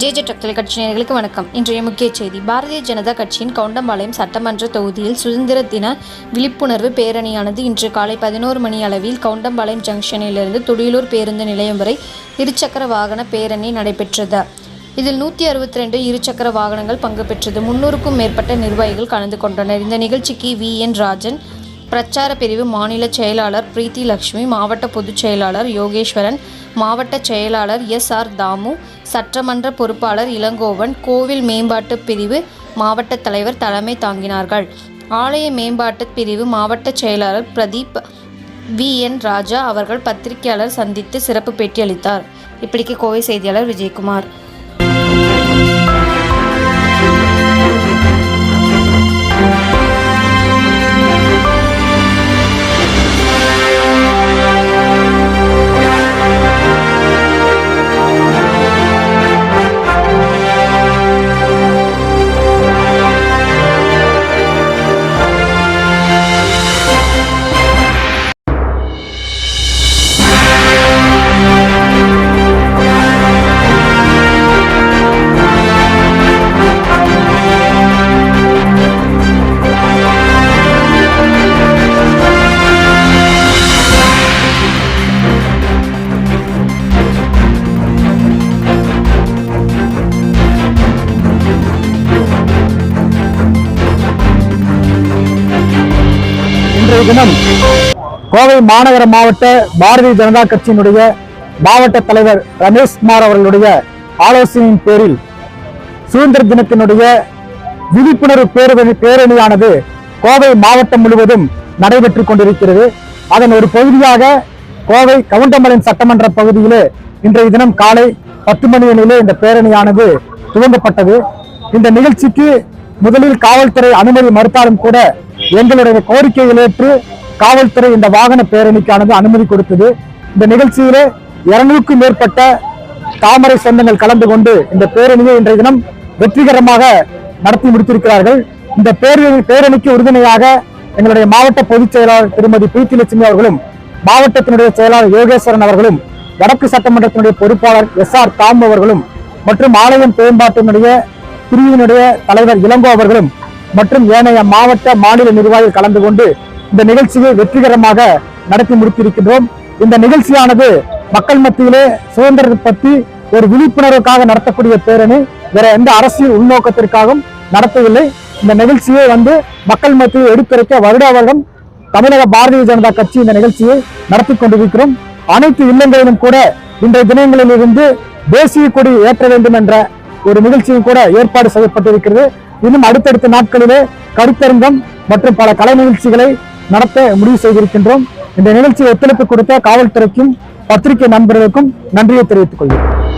JJ drug தொலைக்காட்சி நேயர்களுக்கு வணக்கம். இன்றைய முக்கிய செய்தி. பாரதிய ஜனதா கட்சியின் கவுண்டம்பாளையம் சட்டமன்ற தொகுதியில் சுதந்திர தின விழிப்புணர்வு பேரணியானது இன்று காலை 11 மணி அளவில் கவுண்டம்பாளையம் ஜங்ஷனிலிருந்து துடியலூர் பேருந்து நிலையம் வரை இருசக்கர வாகன பேரணி நடைபெற்றது. இதில் 162 இருசக்கர வாகனங்கள் பங்கு பெற்றது. 300க்கும் மேற்பட்ட நிர்வாகிகள் கலந்து கொண்டனர். இந்த நிகழ்ச்சிக்கு VN ராஜன், பிரச்சார பிரிவு மாநில செயலாளர் பிரீத்தி லட்சுமி, மாவட்ட பொதுச் செயலாளர் யோகேஸ்வரன், மாவட்ட செயலாளர் SR தாமு, சட்டமன்ற பொறுப்பாளர் இளங்கோவன், கோவில் மேம்பாட்டு பிரிவு மாவட்ட தலைவர் தலைமை தாங்கினார்கள். ஆலய மேம்பாட்டு பிரிவு மாவட்ட செயலாளர் பிரதீப் VN ராஜா அவர்கள் பத்திரிகையாளர் சந்தித்து சிறப்பு பேட்டி அளித்தார். இப்படிக்கு கோவை செய்தியாளர் விஜயகுமார். இன்றைய தினம் கோவை மாநகர மாவட்ட பாரதிய ஜனதா கட்சியினுடைய மாவட்ட தலைவர் ரமேஷ் குமார் அவர்களுடைய ஆலோசனையின் பேரில் சுதந்திர தினத்தினுடைய விழிப்புணர்வு பேரணியானது கோவை மாவட்டம் முழுவதும் நடைபெற்றுக் கொண்டிருக்கிறது. அதன் ஒரு பகுதியாக கோவை கவுண்டம்பாளையம் சட்டமன்ற பகுதியிலே இன்றைய தினம் காலை 10 மணி அளவிலே இந்த பேரணியானது துவங்கப்பட்டது. இந்த நிகழ்ச்சிக்கு முதலில் காவல்துறை அனுமதி மறுத்தாலும் கூட எங்களுடைய கோரிக்கைகள் ஏற்று காவல்துறை இந்த வாகன பேரணிக்கானது அனுமதி கொடுத்தது. இந்த நிகழ்ச்சியிலே 200க்கும் மேற்பட்ட தாமரை சொந்தங்கள் கலந்து கொண்டு இந்த பேரணியை இன்றைய தினம் வெற்றிகரமாக நடத்தி முடித்திருக்கிறார்கள். இந்த பேரணிக்கு உறுதுணையாக எங்களுடைய மாவட்ட பொதுச் செயலாளர் திருமதி பிரீத்தி லட்சுமி அவர்களும், மாவட்டத்தினுடைய செயலாளர் யோகேஸ்வரன் அவர்களும், வடக்கு சட்டமன்றத்தினுடைய பொறுப்பாளர் SR தாமு அவர்களும் மற்றும் ஆலயம் மேம்பாட்டினுடைய பிரிவினுடைய தலைவர் இளங்கோ அவர்களும் மற்றும் ஏனைய மாவட்ட மாநில நிர்வாகிகள் கலந்து கொண்டு இந்த நிகழ்ச்சியை வெற்றிகரமாக நடத்தி முடித்திருக்கின்றோம். இந்த நிகழ்ச்சியானது மக்கள் மத்தியிலே சுதந்திரத்தை பற்றி ஒரு விழிப்புணர்வுக்காக நடத்தக்கூடிய பேரணி, வேற எந்த அரசியல் உள்நோக்கத்திற்காகவும் நடத்தவில்லை. இந்த நிகழ்ச்சியை மக்கள் மத்தியில் எடுத்துரைக்க வருட வருடம் தமிழக பாரதிய ஜனதா கட்சி இந்த நிகழ்ச்சியை நடத்தி கொண்டிருக்கிறோம். அனைத்து இல்லங்களிலும் கூட இன்றைய தினங்களிலிருந்து தேசிய கொடி ஏற்ற வேண்டும் என்ற ஒரு நிகழ்ச்சியும் கூட ஏற்பாடு செய்யப்பட்டிருக்கிறது. இன்னும் அடுத்தடுத்த நாட்களிலே கருத்தரங்கம் மற்றும் பல கலை நிகழ்ச்சிகளை நடத்த முடிவு செய்திருக்கின்றோம். இந்த நிகழ்ச்சியை ஒத்துழைப்பு கொடுத்த காவல்துறைக்கும் பத்திரிகை நண்பர்களுக்கும் நன்றியை தெரிவித்துக் கொள்கிறேன்.